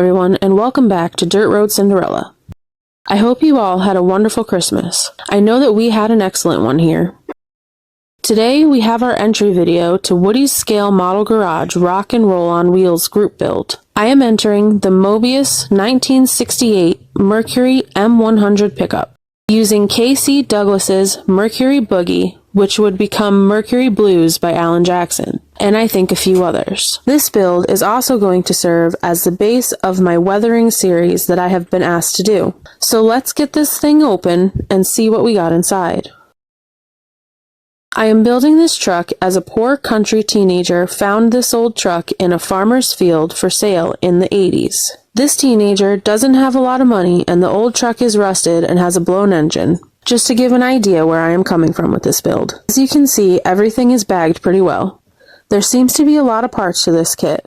everyone, and welcome back to Dirt Road Cinderella. I hope you all had a wonderful Christmas. I know that we had an excellent one here. Today we have our entry video to Woody's Scale Model Garage Rock and Roll on Wheels group build. I am entering the Mobius 1968 Mercury M100 pickup, using K.C. Douglas's Mercury Boogie, which would become Mercury Blues by Alan Jackson, and I think a few others. This build is also going to serve as the base of my weathering series that I have been asked to do. So let's get this thing open and see what we got inside. I am building this truck as a poor country teenager found this old truck in a farmer's field for sale in the 80s. This teenager doesn't have a lot of money and the old truck is rusted and has a blown engine. Just to give an idea where I am coming from with this build. As you can see, everything is bagged pretty well. There seems to be a lot of parts to this kit.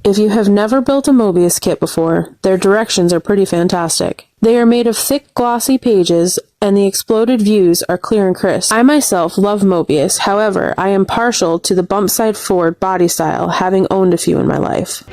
If you have never built a Mobius kit before, their directions are pretty fantastic. They are made of thick, glossy pages, and the exploded views are clear and crisp. I myself love Mobius, however, I am partial to the bump side forward body style, having owned a few in my life.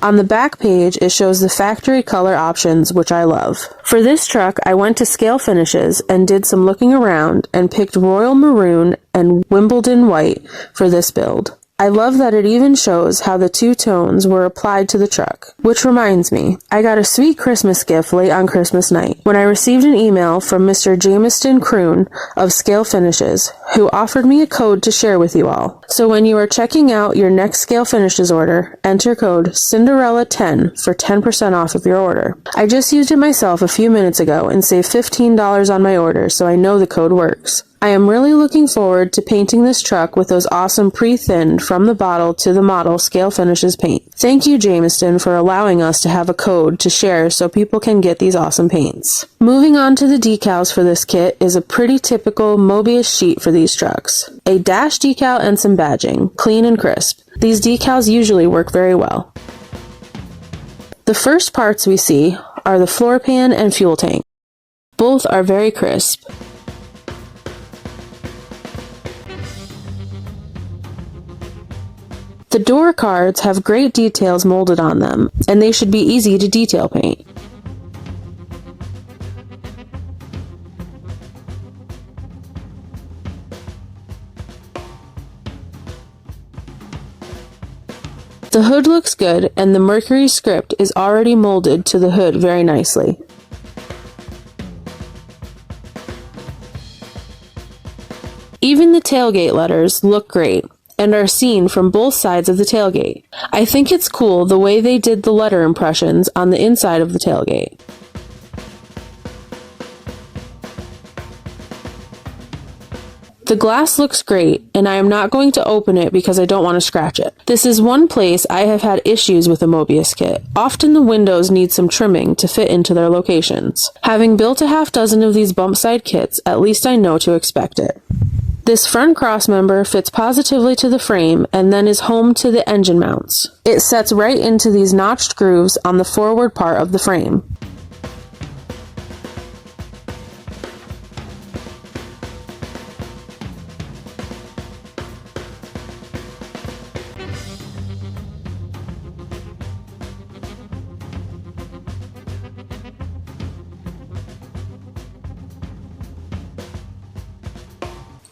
On the back page, it shows the factory color options, which I love. For this truck, I went to Scale Finishes and did some looking around and picked Royal Maroon and Wimbledon White for this build. I love that it even shows how the two tones were applied to the truck. Which reminds me, I got a sweet Christmas gift late on Christmas night when I received an email from Mr. Jameston Kroon of Scale Finishes, who offered me a code to share with you all. So when you are checking out your next Scale Finishes order, enter code Cinderella10 for 10% off of your order. I just used it myself a few minutes ago and saved $15 on my order, so I know the code works. I am really looking forward to painting this truck with those awesome pre-thinned from the bottle to the model Scale Finishes paint. Thank you, Jameston, for allowing us to have a code to share so people can get these awesome paints. Moving on to the decals for this kit is a pretty typical Mobius sheet for these trucks. A dash decal and some badging, clean and crisp. These decals usually work very well. The first parts we see are the floor pan and fuel tank. Both are very crisp. The door cards have great details molded on them, and they should be easy to detail paint. The hood looks good, and the Mercury script is already molded to the hood very nicely. Even the tailgate letters look great and are seen from both sides of the tailgate. I think it's cool the way they did the letter impressions on the inside of the tailgate. The glass looks great, and I am not going to open it because I don't want to scratch it. This is one place I have had issues with the Mobius kit. Often the windows need some trimming to fit into their locations. Having built a half dozen of these bump side kits, at least I know to expect it. This front cross member fits positively to the frame and then is home to the engine mounts. It sets right into these notched grooves on the forward part of the frame.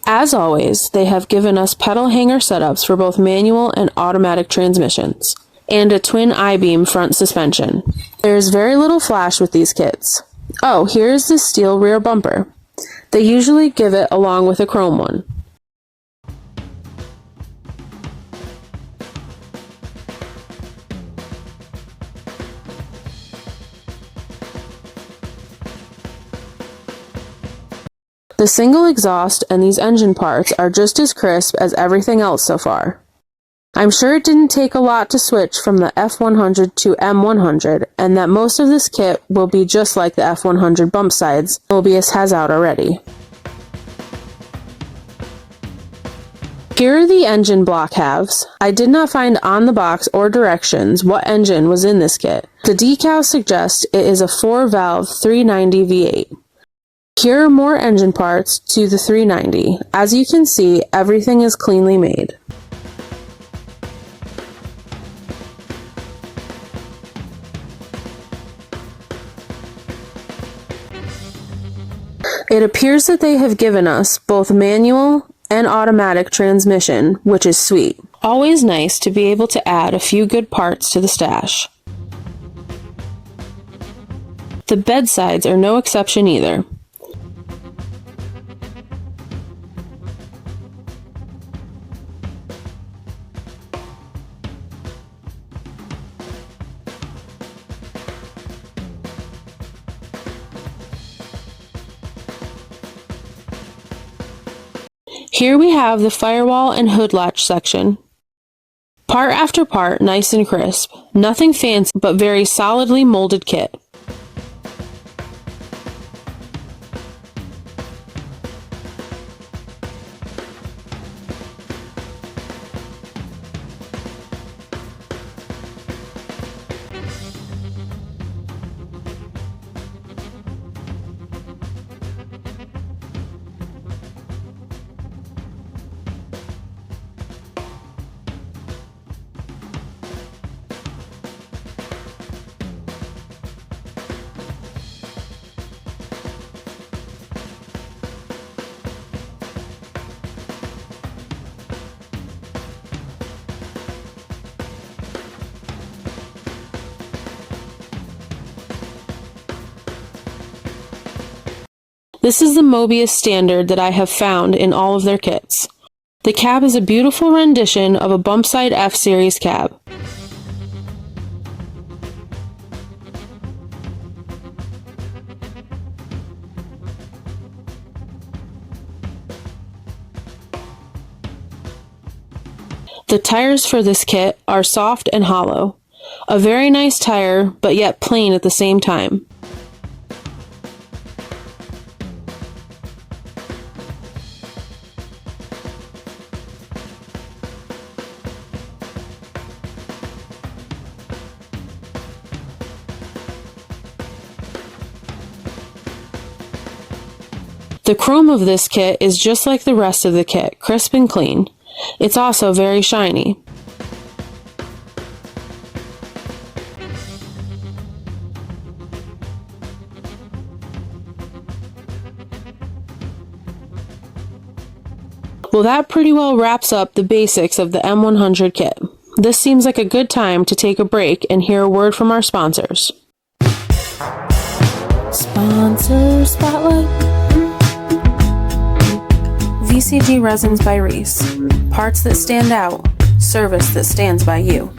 As always, they have given us pedal hanger setups for both manual and automatic transmissions, and a twin I-beam front suspension. There is very little flash with these kits. Oh, here is the steel rear bumper. They usually give it along with a chrome one. The single exhaust and these engine parts are just as crisp as everything else so far. I'm sure it didn't take a lot to switch from the F100 to M100, and that most of this kit will be just like the F100 bump sides Mobius has out already. Here are the engine block halves. I did not find on the box or directions what engine was in this kit. The decal suggests it is a 4-valve 390 V8. Here are more engine parts to the 390. As you can see, everything is cleanly made. It appears that they have given us both manual and automatic transmission, which is sweet. Always nice to be able to add a few good parts to the stash. The bedsides are no exception either. Here we have the firewall and hood latch section. Part after part, nice and crisp. Nothing fancy, but very solidly molded kit. This is the Mobius standard that I have found in all of their kits. The cab is a beautiful rendition of a bump side F-Series cab. The tires for this kit are soft and hollow. A very nice tire, but yet plain at the same time. The chrome of this kit is just like the rest of the kit, crisp and clean. It's also very shiny. Well, that pretty well wraps up the basics of the M100 kit. This seems like a good time to take a break and hear a word from our sponsors. Sponsor Spotlight. VCG Resins by Reese. Parts that stand out, service that stands by you.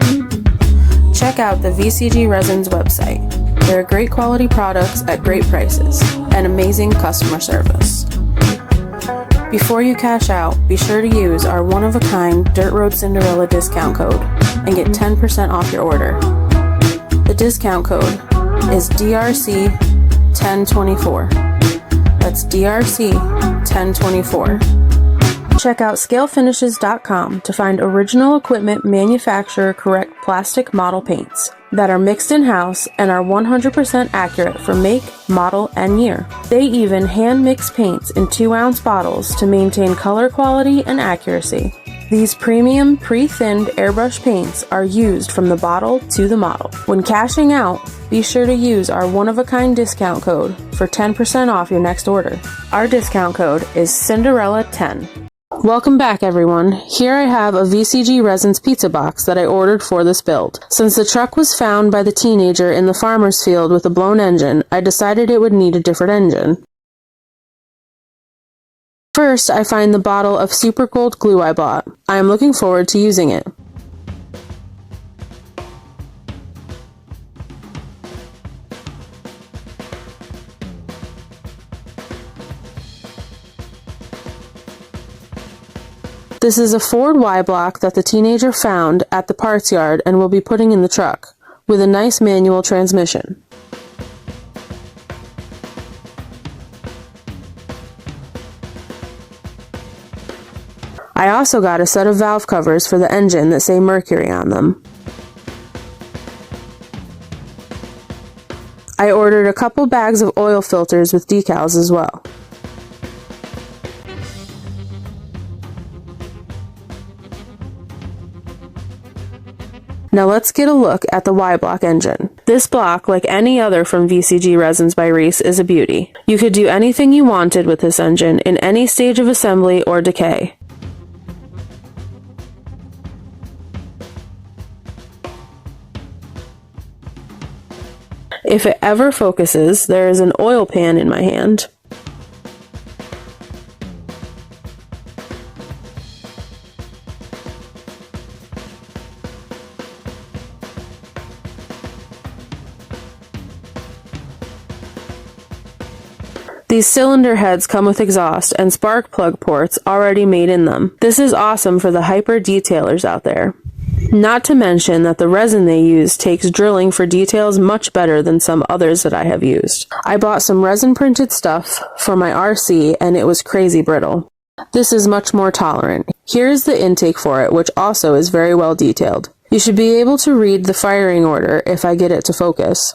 Check out the VCG Resins website. There are great quality products at great prices and amazing customer service. Before you cash out, be sure to use our one-of-a-kind Dirt Road Cinderella discount code and get 10% off your order. The discount code is DRC1024. That's DRC1024. Check out scalefinishes.com to find original equipment manufacturer correct plastic model paints that are mixed in-house and are 100% accurate for make, model, and year. They even hand mix paints in 2-ounce bottles to maintain color quality and accuracy. These premium pre-thinned airbrush paints are used from the bottle to the model. When cashing out, be sure to use our one-of-a-kind discount code for 10% off your next order. Our discount code is Cinderella10. Welcome back, everyone. Here I have a VCG Resins pizza box that I ordered for this build. Since the truck was found by the teenager in the farmer's field with a blown engine, I decided it would need a different engine. First, I find the bottle of Super Gold glue I bought. I am looking forward to using it. This is a Ford Y block that the teenager found at the parts yard and will be putting in the truck, with a nice manual transmission. I also got a set of valve covers for the engine that say Mercury on them. I ordered a couple bags of oil filters with decals as well. Now let's get a look at the Y-block engine. This block, like any other from VCG Resins by Reese, is a beauty. You could do anything you wanted with this engine in any stage of assembly or decay. If it ever focuses, there is an oil pan in my hand. These cylinder heads come with exhaust and spark plug ports already made in them. This is awesome for the hyper detailers out there. Not to mention that the resin they use takes drilling for details much better than some others that I have used. I bought some resin printed stuff for my RC and it was crazy brittle. This is much more tolerant. Here is the intake for it, which also is very well detailed. You should be able to read the firing order if I get it to focus.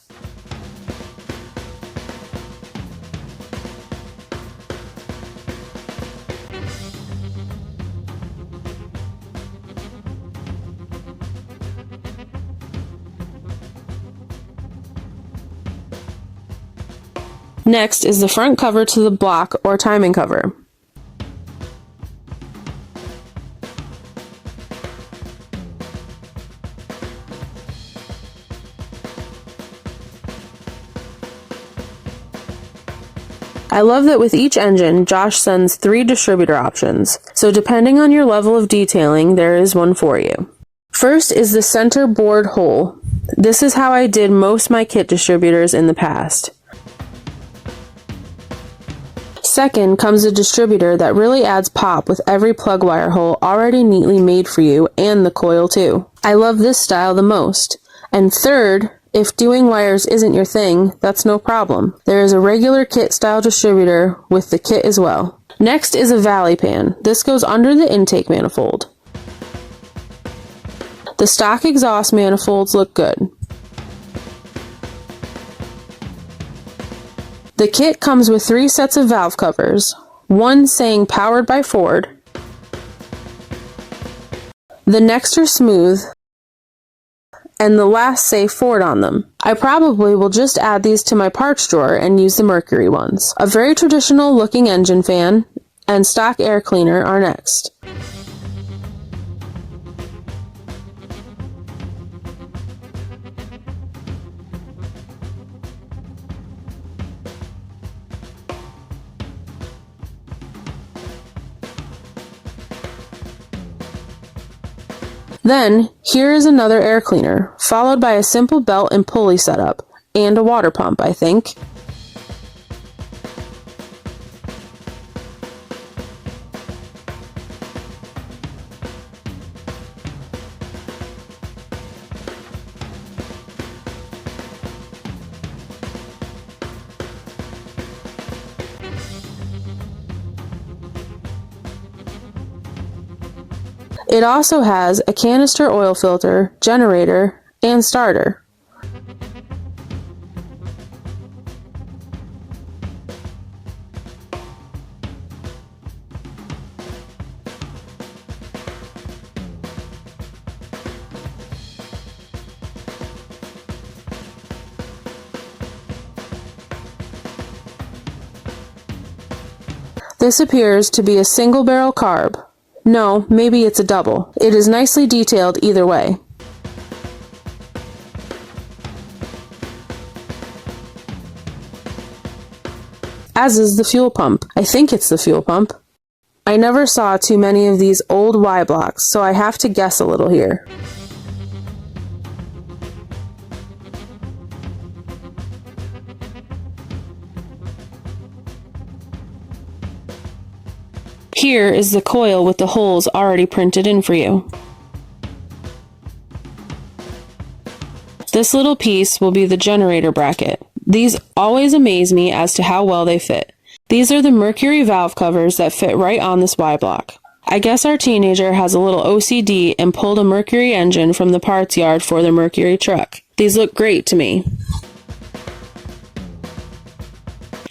Next is the front cover to the block or timing cover. I love that with each engine, Josh sends 3 distributor options, so depending on your level of detailing, there is one for you. First is the center board hole. This is how I did most of my kit distributors in the past. Second comes a distributor that really adds pop with every plug wire hole already neatly made for you and the coil too. I love this style the most. And third, if doing wires isn't your thing, that's no problem. There is a regular kit style distributor with the kit as well. Next is a valley pan. This goes under the intake manifold. The stock exhaust manifolds look good. The kit comes with 3 sets of valve covers, one saying powered by Ford. The next are smooth, and the last say Ford on them. I probably will just add these to my parts drawer and use the Mercury ones. A very traditional looking engine fan and stock air cleaner are next. Then, here is another air cleaner, followed by a simple belt and pulley setup, and a water pump, I think. It also has a canister oil filter, generator, and starter. This appears to be a single barrel carb. No, maybe it's a double. It is nicely detailed either way. As is the fuel pump. I think it's the fuel pump. I never saw too many of these old Y blocks, so I have to guess a little here. Here is the coil with the holes already printed in for you. This little piece will be the generator bracket. These always amaze me as to how well they fit. These are the mercury valve covers that fit right on this Y block. I guess our teenager has a little OCD and pulled a Mercury engine from the parts yard for their Mercury truck. These look great to me.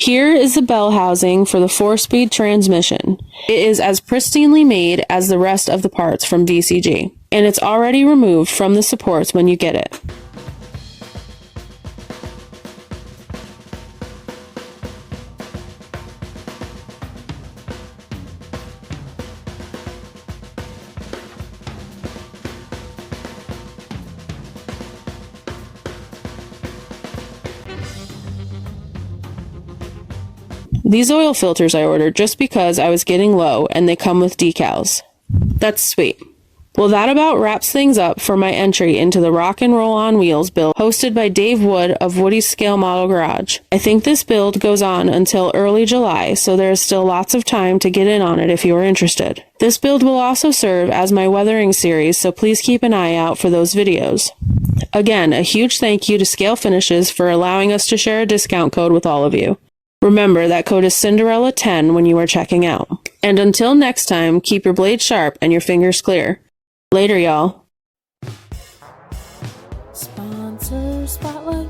Here is the bell housing for the 4-speed transmission. It is as pristinely made as the rest of the parts from VCG, and it's already removed from the supports when you get it. These oil filters I ordered just because I was getting low and they come with decals. That's sweet. Well, that about wraps things up for my entry into the Rock and Roll on Wheels build hosted by Dave Wood of Woody's Scale Model Garage. I think this build goes on until early July, so there is still lots of time to get in on it if you are interested. This build will also serve as my weathering series, so please keep an eye out for those videos. Again, a huge thank you to Scale Finishes for allowing us to share a discount code with all of you. Remember, that code is Cinderella10 when you are checking out. And until next time, keep your blade sharp and your fingers clear. Later, y'all. Sponsor Spotlight.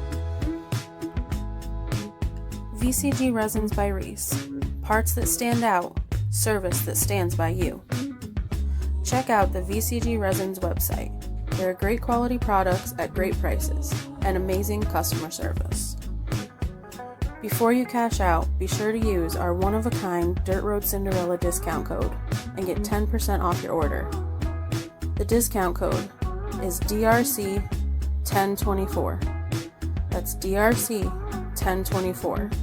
VCG Resins by Reese. Parts that stand out. Service that stands by you. Check out the VCG Resins website. There are great quality products at great prices and amazing customer service. Before you cash out, be sure to use our one-of-a-kind Dirt Road Cinderella discount code and get 10% off your order. The discount code is DRC1024. That's DRC1024.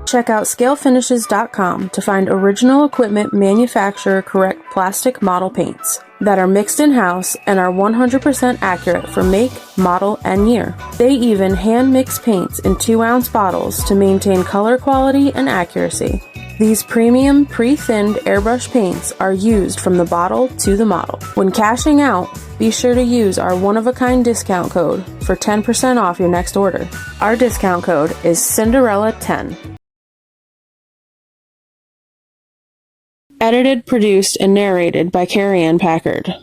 Check out scalefinishes.com to find original equipment manufacturer correct plastic model paints that are mixed in-house and are 100% accurate for make, model, and year. They even hand-mix paints in 2-ounce bottles to maintain color quality and accuracy. These premium pre-thinned airbrush paints are used from the bottle to the model. When cashing out, be sure to use our one-of-a-kind discount code for 10% off your next order. Our discount code is Cinderella10. Edited, produced, and narrated by Carrie Ann Packard.